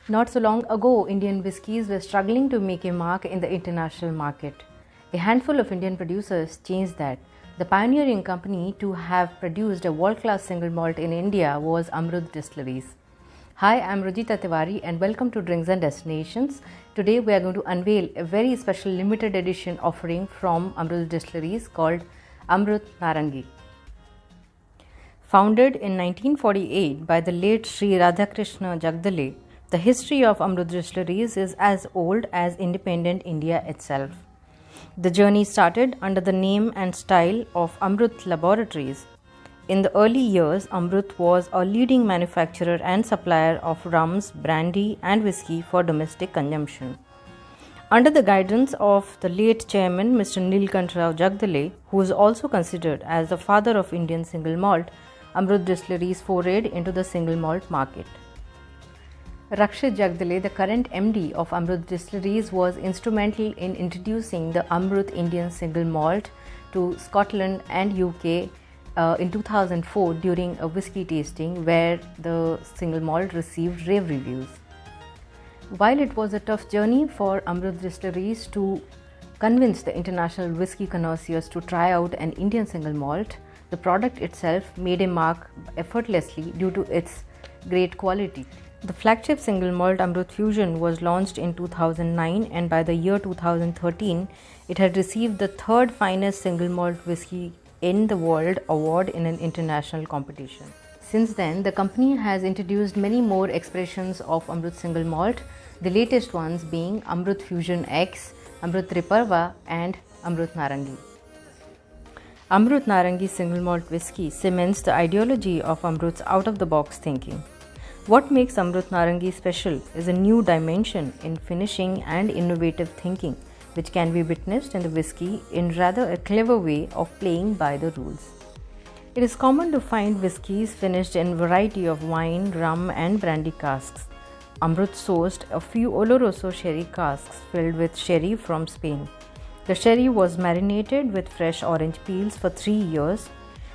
Not so long ago, Indian whiskies were struggling to make a mark in the international market. A handful of Indian producers changed that. The pioneering company to have produced a world-class single malt in India was Amrut Distilleries. Hi, I'm Rujita Tiwari and welcome to Drinks and Destinations. Today we are going to unveil a very special limited edition offering from Amrut Distilleries called Amrut Naarangi. Founded in 1948 by the late Sri Radhakrishna Jagdale, the history of Amrut Distilleries is as old as independent India itself. The journey started under the name and style of Amrut Laboratories. In the early years, Amrut was a leading manufacturer and supplier of rums, brandy and whisky for domestic consumption. Under the guidance of the late chairman Mr. Neelkanth Rao Jagdale, who is also considered as the father of Indian single malt, Amrut Distilleries forayed into the single malt market. Rakshit Jagdale, the current MD of Amrut Distilleries, was instrumental in introducing the Amrut Indian single malt to Scotland and UK in 2004 during a whisky tasting where the single malt received rave reviews. While it was a tough journey for Amrut Distilleries to convince the international whisky connoisseurs to try out an Indian single malt, the product itself made a mark effortlessly due to its great quality. The flagship single malt Amrut Fusion was launched in 2009 and by the year 2013 it had received the third finest single malt whisky in the world award in an international competition. Since then, the company has introduced many more expressions of Amrut single malt, the latest ones being Amrut Fusion X, Amrut Riparva and Amrut Naarangi. Amrut Naarangi single malt whisky cements the ideology of Amrut's out-of-the-box thinking. What makes Amrut Naarangi special is a new dimension in finishing and innovative thinking, which can be witnessed in the whisky in rather a clever way of playing by the rules. It is common to find whiskies finished in a variety of wine, rum and brandy casks. Amrut sourced a few Oloroso sherry casks filled with sherry from Spain. The sherry was marinated with fresh orange peels for 3 years.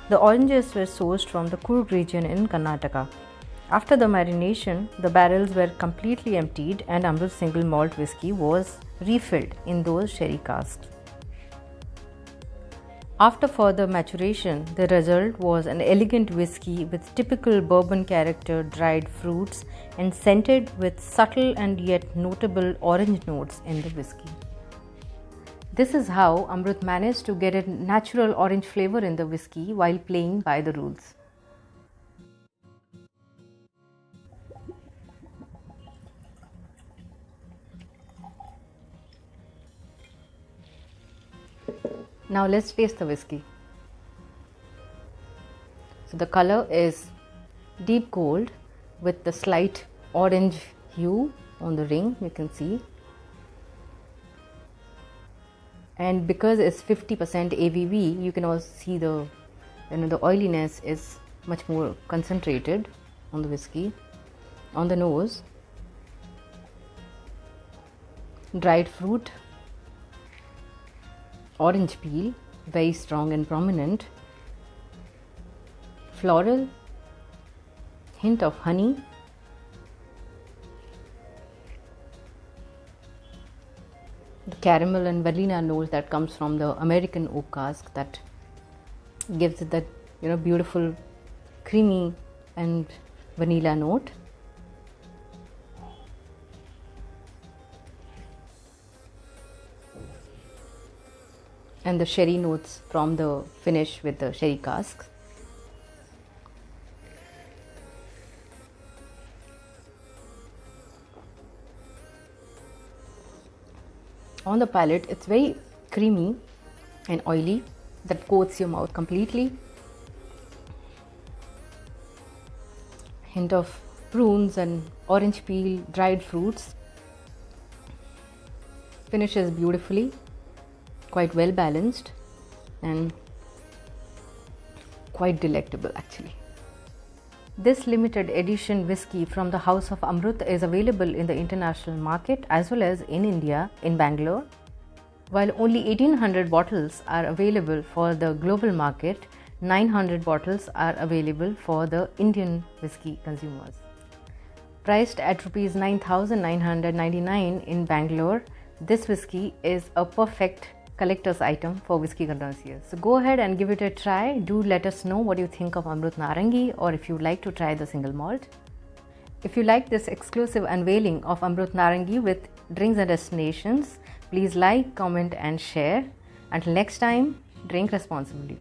The oranges were sourced from the Coorg region in Karnataka. After the marination, the barrels were completely emptied and Amrut single malt whisky was refilled in those sherry casks. After further maturation, the result was an elegant whisky with typical bourbon character dried fruits and scented with subtle and yet notable orange notes in the whisky. This is how Amrut managed to get a natural orange flavor in the whisky while playing by the rules. Now let's taste the whisky. So the color is deep gold with the slight orange hue on the ring, you can see. And because it's 50% ABV, you can also see the oiliness is much more concentrated on the whisky. On the nose, dried fruit, orange peel, very strong and prominent, floral, hint of honey, the caramel and vanilla note that comes from the American oak cask that gives it that beautiful creamy and vanilla note. And the sherry notes from the finish with the sherry casks. On the palate, it's very creamy and oily that coats your mouth completely. Hint of prunes and orange peel, dried fruits. Finishes beautifully, quite well balanced and quite delectable actually. This limited edition whisky from the House of Amrut is available in the international market as well as in India, in Bangalore. While only 1800 bottles are available for the global market, 900 bottles are available for the Indian whisky consumers. Priced at rupees 9,999 in Bangalore, this whiskey is a perfect collector's item for whiskey connoisseurs. So go ahead and give it a try. Do let us know what you think of Amrut Naarangi, or if you'd like to try the single malt. If you like this exclusive unveiling of Amrut Naarangi with Drinks and Destinations, please like, comment and share. Until next time, drink responsibly.